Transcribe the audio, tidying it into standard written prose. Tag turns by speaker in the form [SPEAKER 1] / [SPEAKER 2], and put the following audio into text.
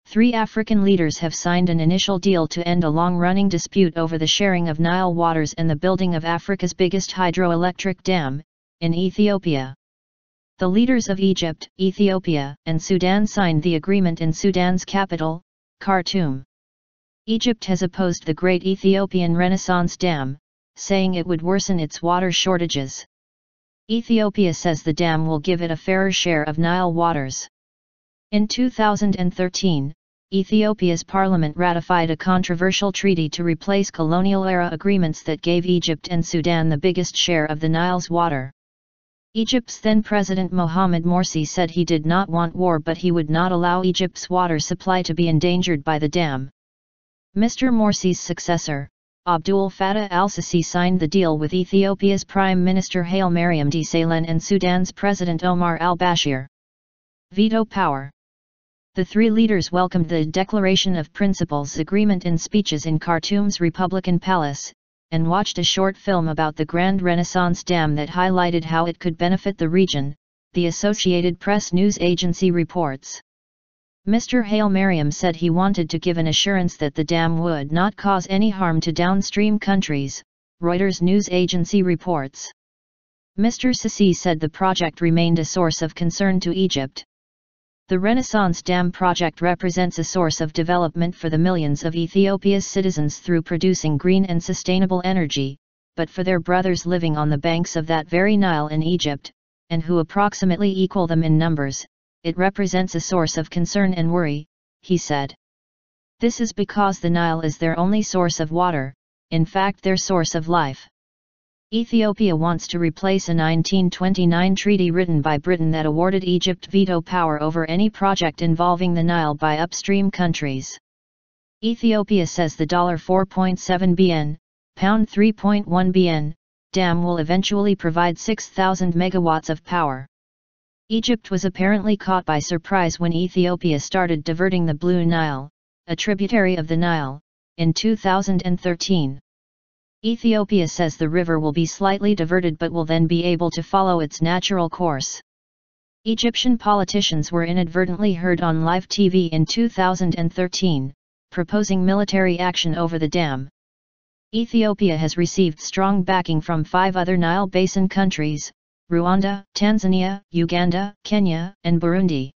[SPEAKER 1] 3 African leaders have signed an initial deal to end a long-running dispute over the sharing of Nile waters and the building of Africa's biggest hydroelectric dam, in Ethiopia. The leaders of Egypt, Ethiopia, and Sudan signed the agreement in Sudan's capital, Khartoum. Egypt has opposed the Great Ethiopian Renaissance Dam, saying it would worsen its water shortages. Ethiopia says the dam will give it a fairer share of Nile waters. In 2013, Ethiopia's parliament ratified a controversial treaty to replace colonial-era agreements that gave Egypt and Sudan the biggest share of the Nile's water. Egypt's then-president Mohamed Morsi said he did not want war, but he would not allow Egypt's water supply to be endangered by the dam. Mr. Morsi's successor, Abdul Fattah al-Sisi, signed the deal with Ethiopia's Prime Minister Halemariam Desalegn and Sudan's President Omar al-Bashir. Veto power. The 3 leaders welcomed the Declaration of Principles agreement in speeches in Khartoum's Republican Palace, and watched a short film about the Grand Renaissance Dam that highlighted how it could benefit the region, the Associated Press news agency reports. Mr. Halemariam said he wanted to give an assurance that the dam would not cause any harm to downstream countries, Reuters news agency reports. Mr. Sisi said the project remained a source of concern to Egypt. The Renaissance Dam project represents a source of development for the millions of Ethiopia's citizens through producing green and sustainable energy, but for their brothers living on the banks of that very Nile in Egypt, and who approximately equal them in numbers, it represents a source of concern and worry, he said. This is because the Nile is their only source of water, in fact their source of life. Ethiopia wants to replace a 1929 treaty written by Britain that awarded Egypt veto power over any project involving the Nile by upstream countries. Ethiopia says the $4.7 billion, £3.1 billion, dam will eventually provide 6,000 megawatts of power. Egypt was apparently caught by surprise when Ethiopia started diverting the Blue Nile, a tributary of the Nile, in 2013. Ethiopia says the river will be slightly diverted but will then be able to follow its natural course. Egyptian politicians were inadvertently heard on live TV in 2013, proposing military action over the dam. Ethiopia has received strong backing from 5 other Nile Basin countries, Rwanda, Tanzania, Uganda, Kenya, and Burundi.